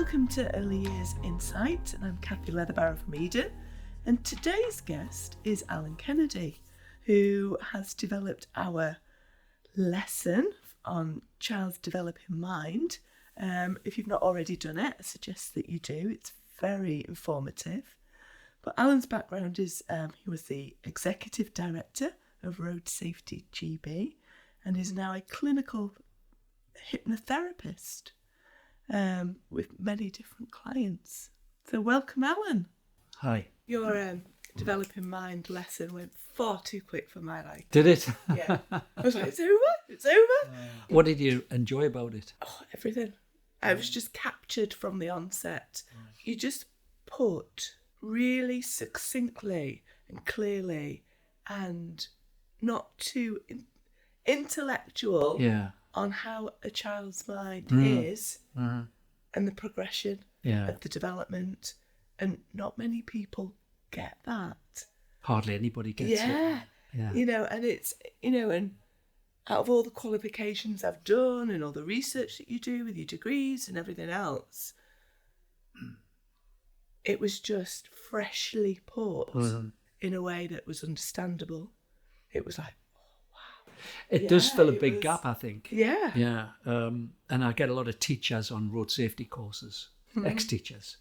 Welcome to Early Years Insight, and I'm Kathy Leatherbarrow from Eden. And today's guest is Alan Kennedy, who has developed our lesson on child's developing mind. If you've not already done it, I suggest that you do. It's very informative. But Alan's background is he was the executive director of Road Safety GB and is now a clinical hypnotherapist with many different clients. So welcome, Alan. Hi. Your developing mind lesson went far too quick for my liking. Did it? Yeah. I was like, it's over. What did you enjoy about it? Oh, everything. I was just captured from the onset. You just put really succinctly and clearly and not too intellectual on how a child's mind is and the progression of the development. And not many people get that. Hardly anybody gets it. Yeah. And it's, and out of all the qualifications I've done and all the research that you do with your degrees and everything else, it was just freshly put in a way that was understandable. It was like, oh, wow. It does fill a big gap, I think. Yeah. Yeah. And I get a lot of teachers on road safety courses, ex-teachers,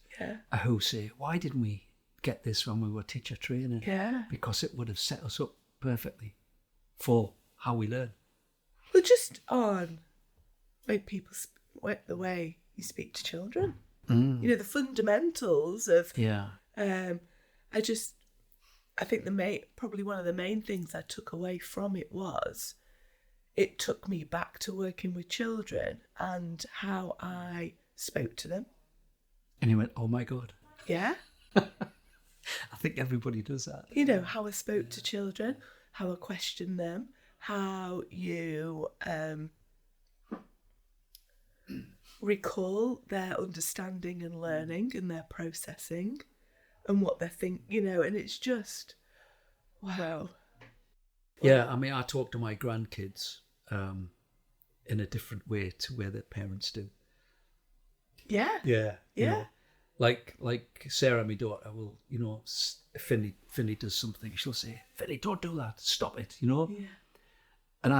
who say, why didn't we get this when we were teacher training? Yeah. Because it would have set us up perfectly for how we learn. Well, just on the way you speak to children. The fundamentals of. Yeah. I think probably one of the main things I took away from it was it took me back to working with children and how I spoke to them. And you went, oh my God. Yeah. I think everybody does that. How I spoke to children, how I questioned them, how you recall their understanding and learning and their processing and what they think, and it's just, wow. Yeah, I mean, I talk to my grandkids in a different way to where their parents do. Yeah. Yeah. Like Sarah, my daughter, will, if Finley does something, she'll say, Finley, don't do that, stop it, Yeah. And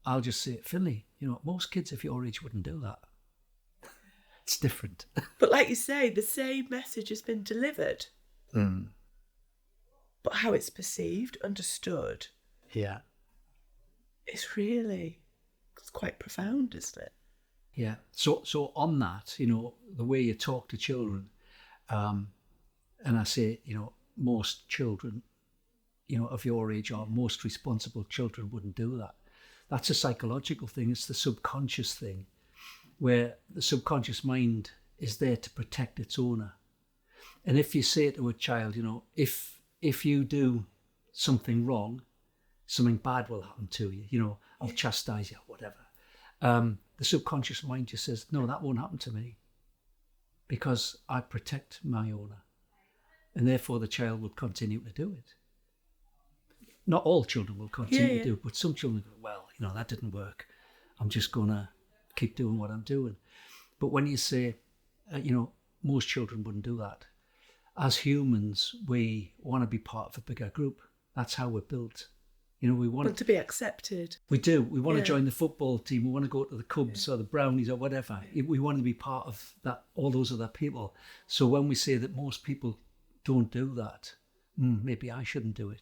I'll just say, Finley, most kids of your age wouldn't do that. It's different. But like you say, the same message has been delivered. But how it's perceived, understood. Yeah. It's quite profound, isn't it? Yeah. So on that, the way you talk to children, and I say, most children, of your age or most responsible children wouldn't do that. That's a psychological thing. It's the subconscious thing, where the subconscious mind is there to protect its owner. And if you say to a child, if you do something wrong, something bad will happen to you, I'll chastise you, whatever. The subconscious mind just says, no, that won't happen to me because I protect my owner. And therefore the child will continue to do it. Not all children will continue to do it, but some children go, well, that didn't work. I'm just going to keep doing what I'm doing. But when you say, most children wouldn't do that. As humans, we want to be part of a bigger group. That's how we're built. We want to be accepted. We do. We want to join the football team. We want to go to the Cubs or the Brownies or whatever. We want to be part of that. All those other people. So when we say that most people don't do that, maybe I shouldn't do it.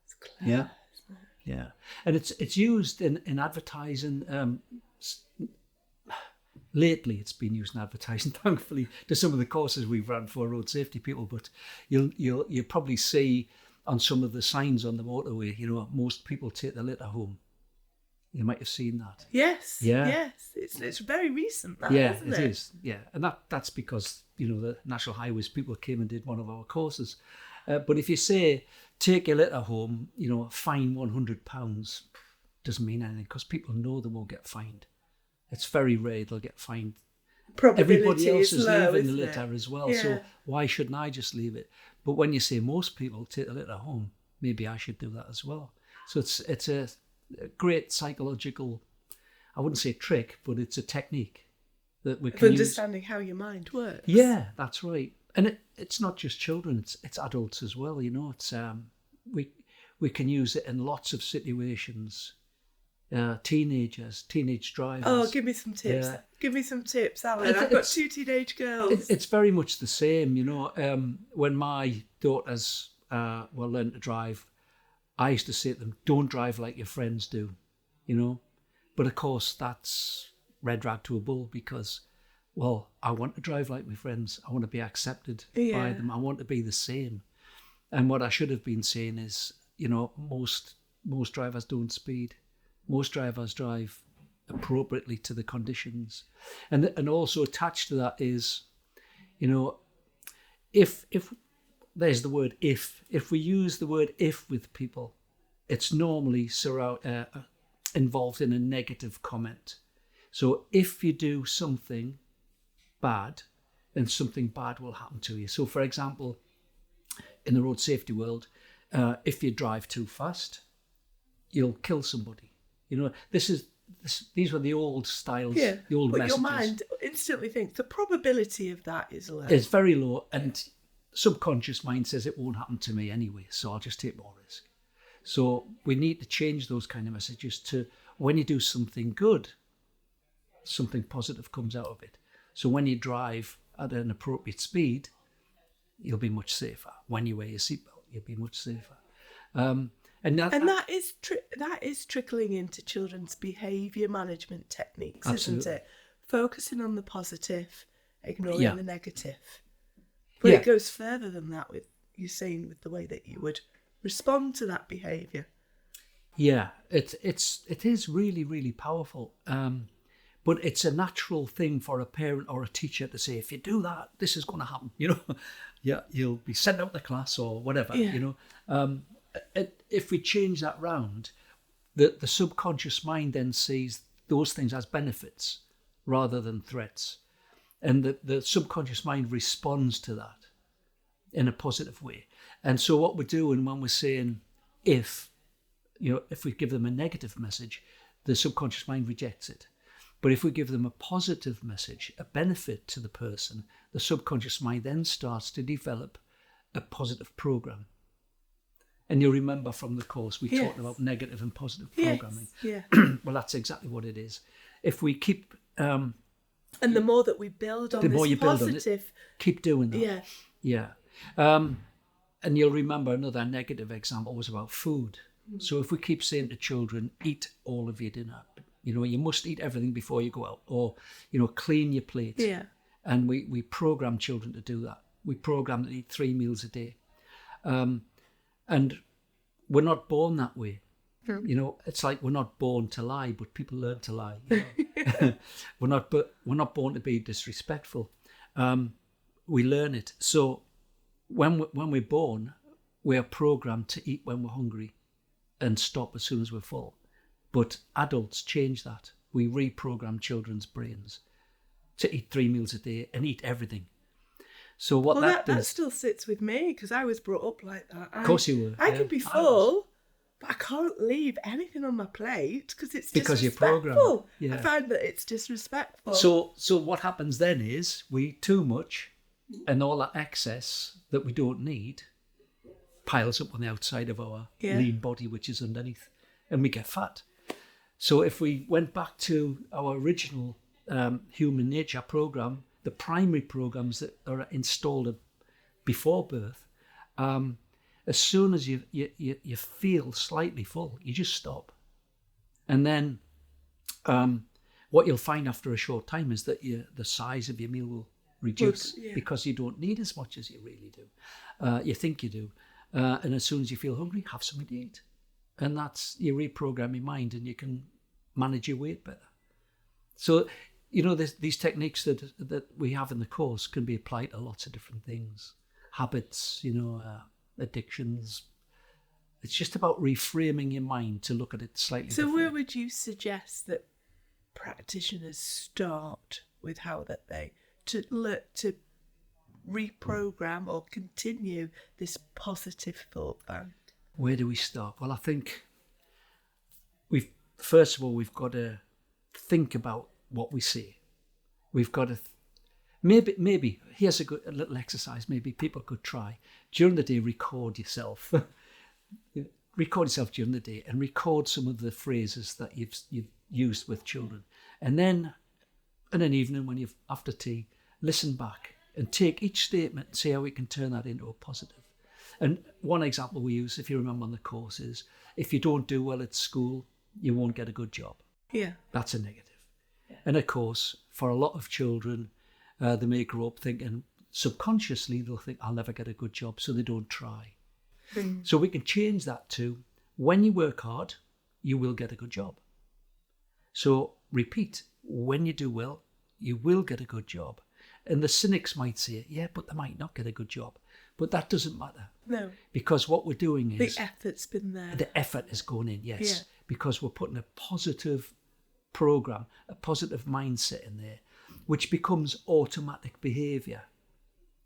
It's clever, yeah, isn't it? Yeah, and it's used in advertising. Lately, it's been used in advertising. Thankfully, to some of the courses we've run for road safety people, but you'll probably see on some of the signs on the motorway, most people take the litter home. You might have seen that. Yes. Yeah. Yes. It's very recent, that, isn't it? It is. Yeah, and that's because the National Highways people came and did one of our courses. But if you say take your litter home, fine £100, doesn't mean anything because people know they won't get fined. It's very rare they'll get fined. Everybody else is leaving the litter as well, so why shouldn't I just leave it? But when you say most people take the litter home, maybe I should do that as well. So it's a great psychological, I wouldn't say trick, but it's a technique that we Of can use. understanding how your mind works. Yeah, that's right. And it's not just children; it's adults as well. You know, it's we can use it in lots of situations. Teenagers, teenage drivers. Oh, give me some tips. Yeah. Give me some tips, Alan. I've got 2 teenage girls. It's very much the same, you know. When my daughters were learning to drive, I used to say to them, "Don't drive like your friends do," you know. But of course, that's red rag to a bull because, well, I want to drive like my friends. I want to be accepted by them. I want to be the same. And what I should have been saying is, you know, most drivers don't speed. Most drivers drive appropriately to the conditions, and also attached to that is, you know, if there's the word if we use the word if with people, it's normally involved in a negative comment. So if you do something bad, then something bad will happen to you. So for example, in the road safety world, if you drive too fast, you'll kill somebody. You know, these were the old styles, the old messages. Your mind instantly thinks the probability of that is low. It's very low, and subconscious mind says it won't happen to me anyway, so I'll just take more risk. So we need to change those kind of messages to when you do something good, something positive comes out of it. So when you drive at an appropriate speed, you'll be much safer. When you wear your seatbelt, you'll be much safer. And that is trickling into children's behaviour management techniques, Absolutely. isn't it? Focusing on the positive, ignoring the negative. But it goes further than that with you saying with the way that you would respond to that behaviour. Yeah, it is really, really powerful. But it's a natural thing for a parent or a teacher to say, if you do that, this is going to happen. You know, you'll be sent out the class or whatever. Yeah. You know, if we change that round, the subconscious mind then sees those things as benefits rather than threats, and the subconscious mind responds to that in a positive way. And so what we're doing when we're saying if we give them a negative message, the subconscious mind rejects it. But if we give them a positive message, a benefit to the person, the subconscious mind then starts to develop a positive program. And you'll remember from the course we talked about negative and positive programming. Yeah. Well, that's exactly what it is. If we keep and the more that we build on positive, keep doing that. Yeah. And you'll remember another negative example was about food. So if we keep saying to children, eat all of your dinner, you know, you must eat everything before you go out, or, you know, clean your plate. Yeah. And we program children to do that. We program them to eat 3 meals a day. And we're not born that way. You know, it's like we're not born to lie, but people learn to lie. You know? we're not born to be disrespectful. We learn it. So when we're born, we are programmed to eat when we're hungry and stop as soon as we're full. But adults change that. We reprogram children's brains to eat 3 meals a day and eat everything. So that still sits with me because I was brought up like that. Of course you were. I can be full, but I can't leave anything on my plate because it's because disrespectful. You're programmed. Yeah. I find that it's disrespectful. So what happens then is we eat too much, and all that excess that we don't need piles up on the outside of our lean body, which is underneath, and we get fat. So if we went back to our original human nature program, the primary programs that are installed before birth, as soon as you feel slightly full, you just stop. And then what you'll find after a short time is that the size of your meal will reduce because you don't need as much as you really do. You think you do. And as soon as you feel hungry, have something to eat. And that's, you reprogram your mind and you can manage your weight better. So, you know, these techniques that we have in the course can be applied to lots of different things. Habits, you know, addictions. It's just about reframing your mind to look at it slightly differently. So where would you suggest that practitioners start with how that they to reprogram or continue this positive thought band? Where do we start? Well, I think first of all we've got to think about what we say. we've got to, maybe, here's a little exercise maybe people could try. During the day, record yourself. Record yourself during the day and record some of the phrases that you've used with children. And then in an evening when you've after tea, listen back and take each statement and see how we can turn that into a positive. And one example we use, if you remember on the course, is if you don't do well at school, you won't get a good job. Yeah. That's a negative. Yeah. And of course, for a lot of children, they may grow up thinking, subconsciously, they'll think, I'll never get a good job, so they don't try. So we can change that to, when you work hard, you will get a good job. So repeat, when you do well, you will get a good job. And the cynics might say, yeah, but they might not get a good job. But that doesn't matter. No. Because what we're doing is... the effort's been there. The effort is going in, yes. Yeah. Because we're putting a positive program, a positive mindset in there, which becomes automatic behaviour.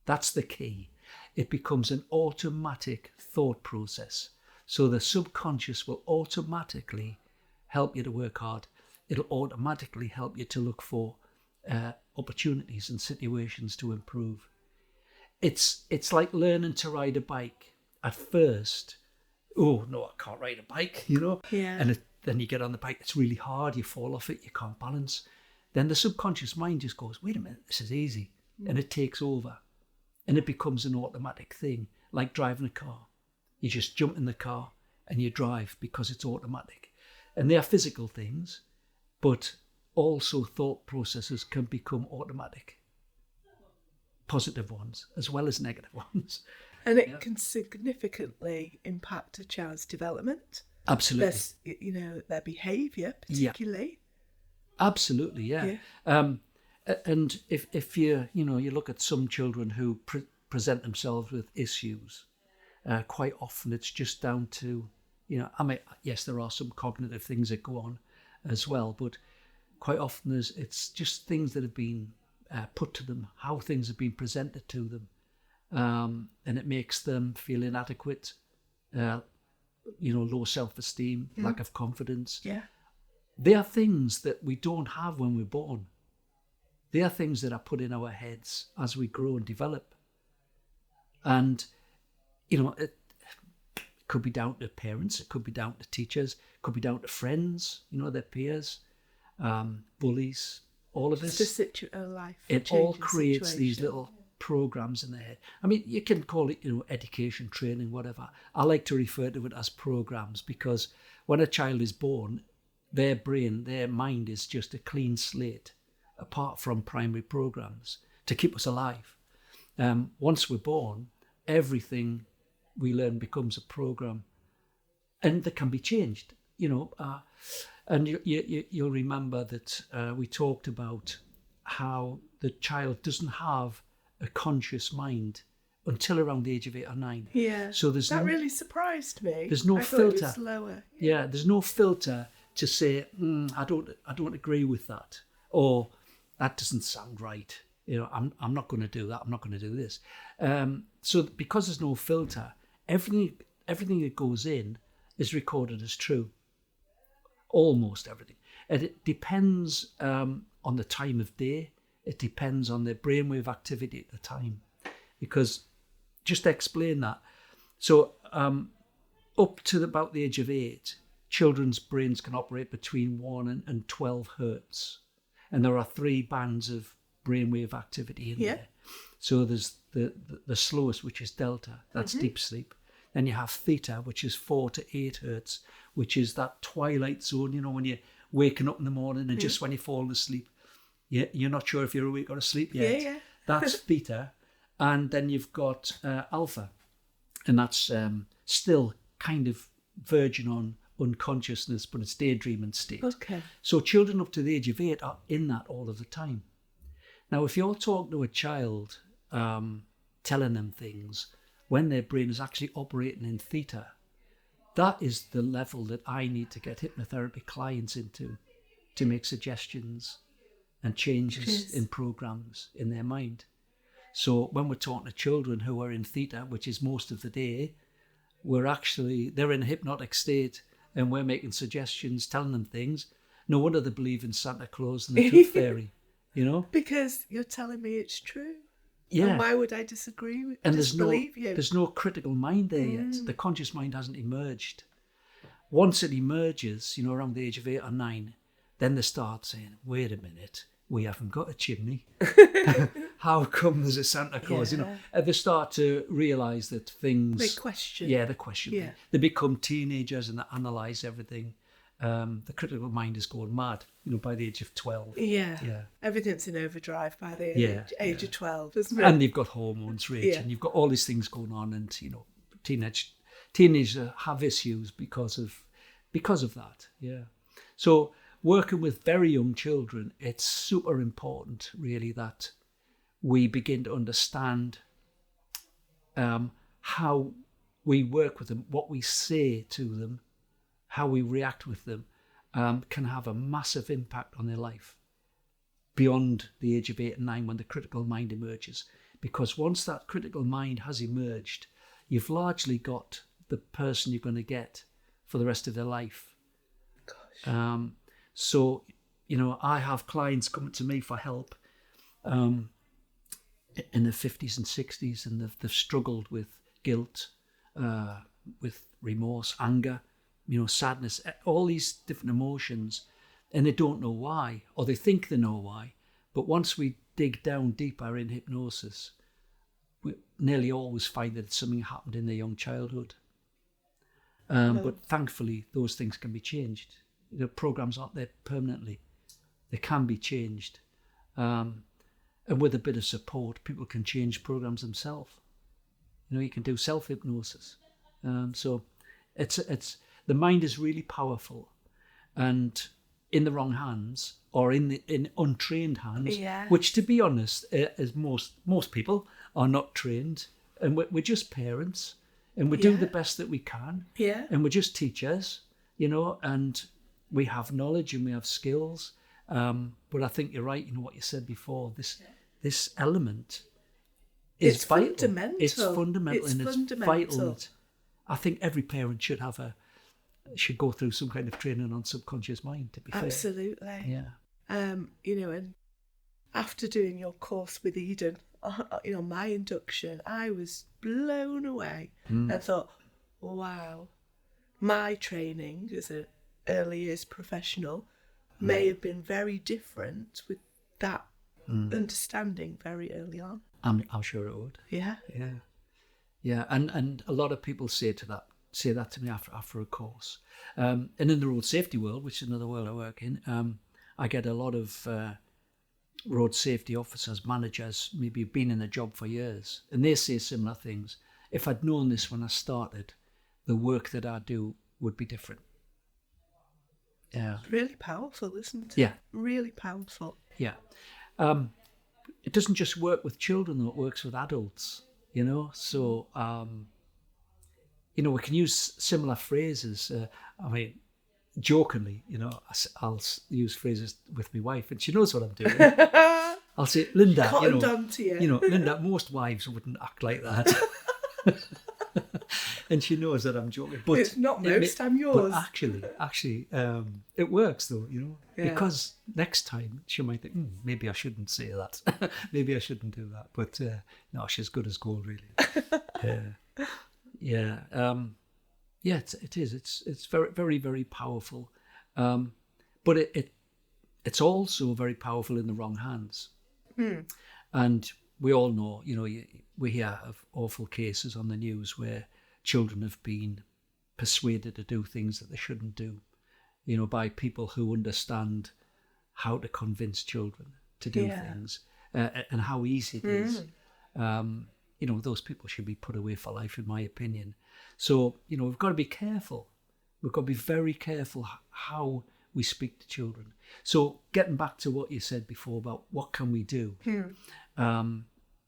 That's the key. It becomes an automatic thought process. So the subconscious will automatically help you to work hard. It'll automatically help you to look for opportunities and situations to improve. It's like learning to ride a bike. At first, oh no, I can't ride a bike, Yeah. And then you get on the bike, it's really hard, you fall off it, you can't balance. Then the subconscious mind just goes, wait a minute, this is easy. And it takes over. And it becomes an automatic thing, like driving a car. You just jump in the car and you drive because it's automatic. And they are physical things, but also thought processes can become automatic. Positive ones as well as negative ones. And it can significantly impact a child's development. Absolutely. Their behaviour, particularly. Yeah. Absolutely, yeah. And if you look at some children who present themselves with issues, quite often it's just down to, yes, there are some cognitive things that go on as well, but quite often it's just things that have been put to them, how things have been presented to them, and it makes them feel inadequate, low self-esteem, lack of confidence. Yeah. They are things that we don't have when we're born. They are things that are put in our heads as we grow and develop. And, it could be down to parents, it could be down to teachers, it could be down to friends, their peers, bullies, all of this. It's a life. It all creates these little programs in their head. I mean, you can call it, education, training, whatever. I like to refer to it as programs because when a child is born, their brain, their mind is just a clean slate, apart from primary programs to keep us alive. Once we're born, everything we learn becomes a program, and that can be changed. And you'll remember that we talked about how the child doesn't have a conscious mind until around the age of 8 or 9. Yeah. So that really surprised me. There's no I filter. Thought it was lower. Yeah, there's no filter to say, I don't agree with that, or that doesn't sound right. I'm not going to do that. I'm not going to do this. So because there's no filter, everything that goes in is recorded as true. Almost everything. And it depends on the time of day. It depends on their brainwave activity at the time. Because, just to explain that, so up to about the age of 8, children's brains can operate between 1 and 12 hertz. And there are 3 bands of brainwave activity in there. So there's the slowest, which is delta, that's deep sleep. Then you have theta, which is 4 to 8 hertz, which is that twilight zone, when you're waking up in the morning and just when you're falling asleep, you're not sure if you're awake or asleep yet. Yeah. That's theta. And then you've got alpha, and that's still kind of verging on unconsciousness, but it's daydreaming state. Okay. So children up to the age of 8 are in that all of the time. Now, if you're talking to a child, telling them things, when their brain is actually operating in theta, that is the level that I need to get hypnotherapy clients into to make suggestions and changes in programs in their mind. So when we're talking to children who are in theta, which is most of the day, they're in a hypnotic state and we're making suggestions, telling them things. No wonder they believe in Santa Claus and the Tooth Fairy. you know. Because you're telling me it's true. Yeah. And why would I disagree with And disbelieve you? there's no critical mind there yet. The conscious mind hasn't emerged. Once it emerges, you know, around the age of 8 or 9, then they start saying, wait a minute, we haven't got a chimney. How come there's a Santa Claus? You know, and they start to realise that things... They question. Yeah, they question. Yeah. They become teenagers and they analyse everything. The critical mind is going mad, you know, by the age of 12. Yeah. Yeah. Everything's in overdrive by the age of 12, isn't it? And you've got hormones raging, and you've got all these things going on, and, you know, teenagers have issues because of that. Yeah. So working with very young children, it's super important, really, that we begin to understand how we work with them, what we say to them, how we react with them, can have a massive impact on their life beyond the age of 8 and 9 when the critical mind emerges. Because once that critical mind has emerged, you've largely got the person you're going to get for the rest of their life. Gosh. So, you know, I have clients coming to me for help in their 50s and 60s, and they've struggled with guilt, with remorse, anger, you know, sadness, all these different emotions, and they don't know why, or they think they know why. But once we dig down deeper in hypnosis, we nearly always find that something happened in their young childhood. But thankfully, those things can be changed. The programs aren't there permanently. They can be changed. And with a bit of support, people can change programs themselves. You know, you can do self-hypnosis. So it's the mind is really powerful, and in the wrong hands or in untrained hands, which, to be honest, as most people are not trained, and we're just parents, and we do the best that we can, and we're just teachers, you know, and we have knowledge and we have skills, but I think you're right. You know what you said before. This element is vital. Fundamental. It's fundamental. It's vital. I think every parent should go through some kind of training on subconscious mind, to be fair. Absolutely. Yeah. You know, and after doing your course with Eden, you know, my induction, I was blown away. I thought, wow, my training as an early years professional may have been very different with that understanding very early on. I'm sure it would. Yeah. Yeah. Yeah. And a lot of people say that to me after a course. And in the road safety world, which is another world I work in, I get a lot of road safety officers, managers, maybe been in a job for years, and they say similar things. If I'd known this when I started, the work that I do would be different. Yeah. Really powerful, isn't it? Yeah. Really powerful. Yeah. It doesn't just work with children, though, it works with adults, you know. So, you know, we can use similar phrases. I mean, jokingly, you know, I'll use phrases with my wife, and she knows what I'm doing. I'll say, Linda, you know, Linda, most wives wouldn't act like that. And she knows that I'm joking. But it's not most, I'm yours. But actually, it works though, you know, because next time she might think, maybe I shouldn't say that. Maybe I shouldn't do that. But no, she's good as gold, really. Yeah. It is. It's very, very, very powerful. But it's also very powerful in the wrong hands. And we all know, you know, we hear of awful cases on the news where children have been persuaded to do things that they shouldn't do, you know, by people who understand how to convince children to do things, and how easy it is. You know, those people should be put away for life, in my opinion. So, you know, we've got to be careful. We've got to be very careful how we speak to children. So getting back to what you said before about what can we do,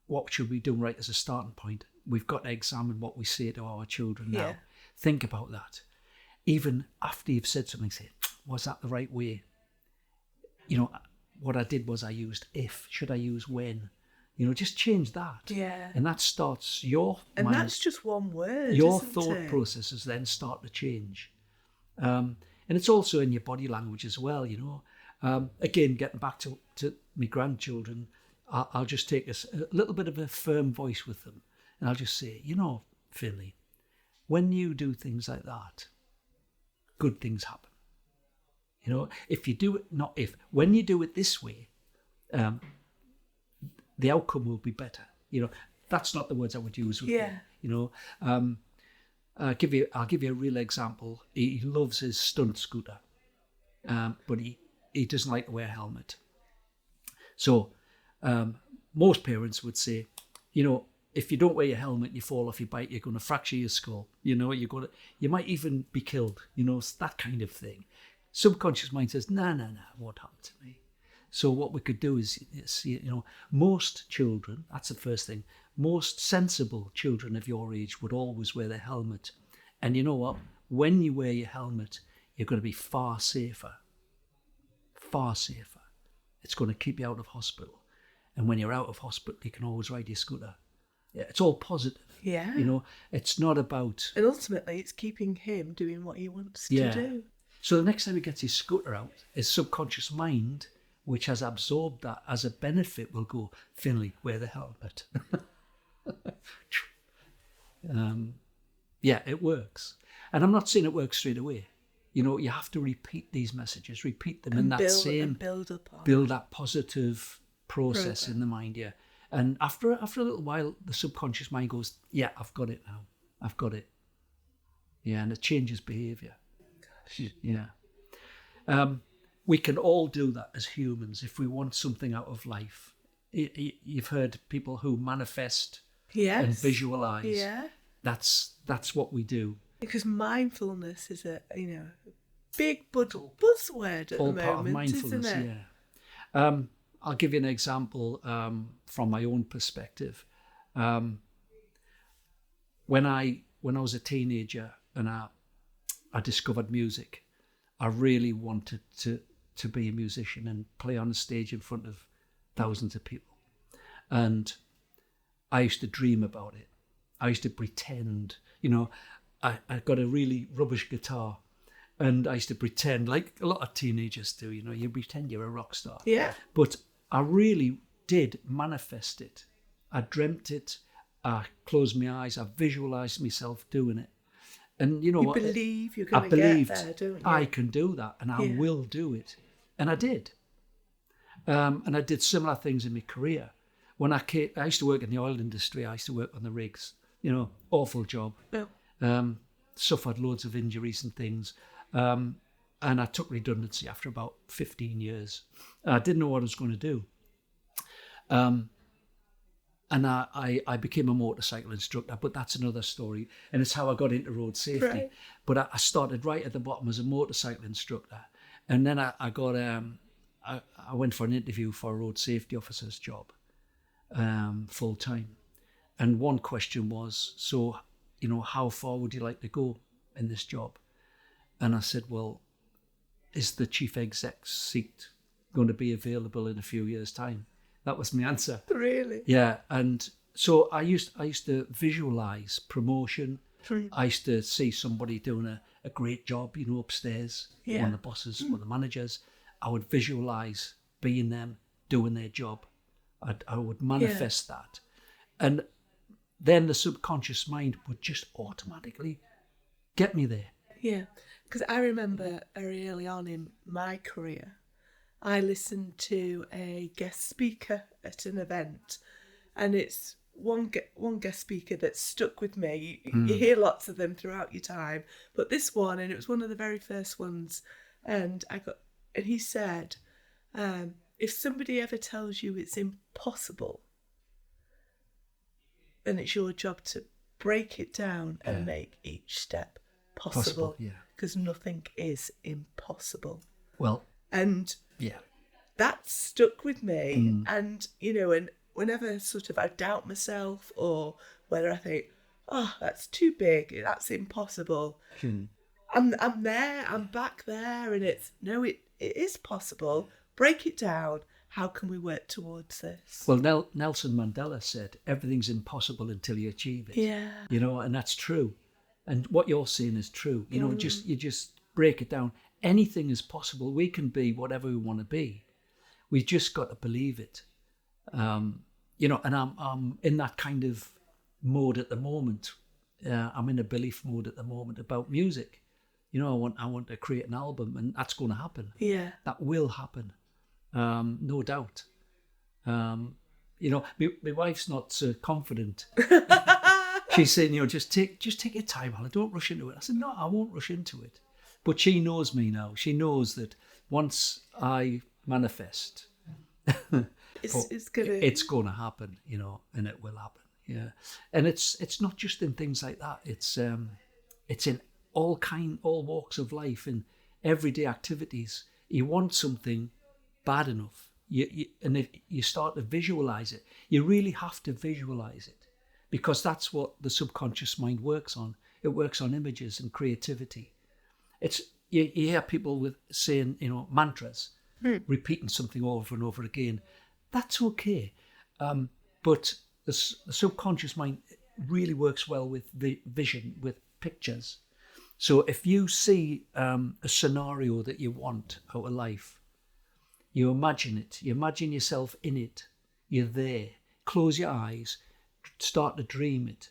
what should we do right as a starting point? We've got to examine what we say to our children now. Think about that. Even after you've said something, say, was that the right way? You know, what I did was I used if. Should I use when? You know, just change that. Yeah. And that starts your mind. And that's just one word, your isn't thought it? processes then start to change. And it's also in your body language as well, you know. Again, getting back to my grandchildren, I'll just take a little bit of a firm voice with them, and I'll just say, Finley, when you do things like that, good things happen. If you do it, when you do it this way, the outcome will be better. That's not the words I would use with them. I'll give you a real example. He loves his stunt scooter, but he doesn't like to wear a helmet. So most parents would say, if you don't wear your helmet, you fall off your bike, you're going to fracture your skull. You might even be killed. That kind of thing. Subconscious mind says, no, it won't happen to me. So what we could do is most children, that's the first thing, most sensible children of your age would always wear their helmet. And you know what? When you wear your helmet, you're going to be far safer. Far safer. It's going to keep you out of hospital. And when you're out of hospital, you can always ride your scooter. Yeah, it's all positive. Yeah. It's not about... And ultimately, it's keeping him doing what he wants to do. So the next time he gets his scooter out, his subconscious mind, which has absorbed that as a benefit, will go, Finley, wear the helmet. It works. And I'm not saying it works straight away. You have to repeat these messages, repeat them, and build upon. Build that positive process in the mind, yeah. And after a little while, the subconscious mind goes, yeah, I've got it now. I've got it. Yeah, and it changes behaviour. Gosh. Yeah. We can all do that as humans if we want something out of life. You've heard people who manifest and visualise. Yeah. That's what we do. Because mindfulness is a big buzzword at the moment, part of mindfulness, isn't it? Yeah. I'll give you an example from my own perspective. When I was a teenager and I discovered music, I really wanted to be a musician and play on a stage in front of thousands of people. And I used to dream about it. I used to pretend, I got a really rubbish guitar, and I used to pretend, like a lot of teenagers do, you pretend you're a rock star. Yeah. But I really did manifest it. I dreamt it. I closed my eyes. I visualized myself doing it. And you believe you're going to get there, don't you? I can do that, and I will do it. And I did. And I did similar things in my career. When I used to work in the oil industry. I used to work on the rigs. Awful job. Oh. Suffered loads of injuries and things. And I took redundancy after about 15 years. I didn't know what I was going to do. And I became a motorcycle instructor, but that's another story. And it's how I got into road safety. Right. But I started right at the bottom as a motorcycle instructor. And then I got I went for an interview for a road safety officer's job, full time. And one question was, so, how far would you like to go in this job? And I said, well, is the chief exec's seat going to be available in a few years' time? That was my answer. Really? Yeah. And so I used to visualize promotion. I used to see somebody doing a great job, upstairs, one of the bosses, one of the managers. I would visualize being them, doing their job. I would manifest that. And then the subconscious mind would just automatically get me there. Yeah, because I remember very early on in my career, I listened to a guest speaker at an event, and it's one guest speaker that stuck with me. You hear lots of them throughout your time, but this one, and it was one of the very first ones, and he said, if somebody ever tells you it's impossible, then it's your job to break it down and make each step possible. Because nothing is impossible. Well, and that stuck with me. And and whenever sort of I doubt myself, or whether I think, oh, that's too big, that's impossible, I'm there, I'm back there, and it is possible. Break it down. How can we work towards this? Well, Nelson Mandela said, everything's impossible until you achieve it. Yeah. And that's true. And what you're saying is true. You just break it down. anything is possible. We can be whatever we want to be. We've just got to believe it. You know, and I'm in that kind of mode at the moment. I'm in a belief mode at the moment about music. You know, I want to create an album, and that's going to happen. Yeah. That will happen, no doubt. You know, my wife's not so confident. She's saying, you know, just take your time, Alan. Don't rush into it. I said, no, I won't rush into it. But she knows me now. She knows that once I manifest, It's going to happen, you know, and it will happen. Yeah, and it's not just in things like that. It's in all walks of life, in everyday activities. You want something bad enough, and if you start to visualize it, you really have to visualize it, because that's what the subconscious mind works on. It works on images and creativity. It's you hear people saying, you know, mantras, repeating something over and over again. That's okay, but the subconscious mind really works well with the vision, with pictures. So if you see a scenario that you want out of life, you imagine it. You imagine yourself in it. You're there. Close your eyes. Start to dream it.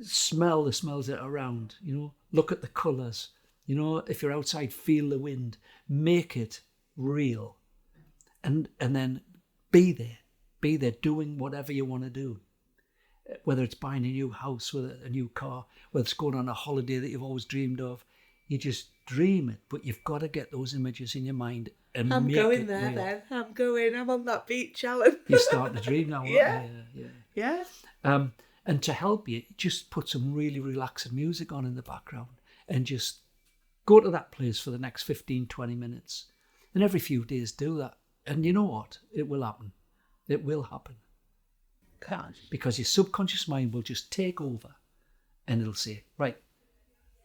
Smell the smells that are around. You know, look at the colours. You know, if you're outside, feel the wind. Make it real, and then be there. Be there doing whatever you want to do. Whether it's buying a new house, whether a new car, whether it's going on a holiday that you've always dreamed of, you just dream it. But you've got to get those images in your mind and I'm make going it there real. then. I'm on that beach, Alan. You're starting to dream now, Yeah. aren't you? Yeah. Yeah. And to help you, just put some really relaxing music on in the background and just go to that place for the next 15, 20 minutes. And every few days do that. And you know what? It will happen. It will happen. Gosh. Because your subconscious mind will just take over and it'll say, right,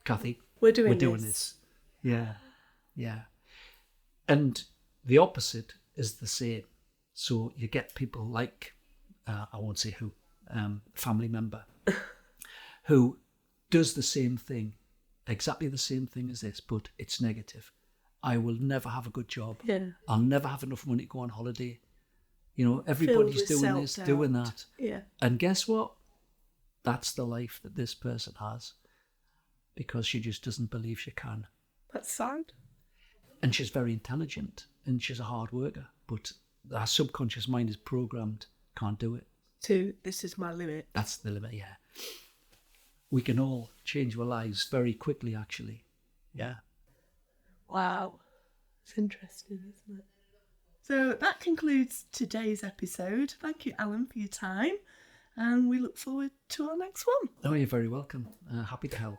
Kathy, We're doing this. Yeah. And the opposite is the same. So you get people like, I won't say who, family member, who does the same thing, exactly the same thing as this, but it's negative. I will never have a good job. Yeah. I'll never have enough money to go on holiday. You know, everybody's doing this, doing that. Yeah. And guess what? That's the life that this person has, because she just doesn't believe she can. That's sad. And she's very intelligent and she's a hard worker, but our subconscious mind is programmed, can't do it. This is my limit. That's the limit, yeah. We can all change our lives very quickly, actually. Yeah. Wow. It's interesting, isn't it? So that concludes today's episode. Thank you, Alan, for your time. And we look forward to our next one. Oh, you're very welcome. Happy to help.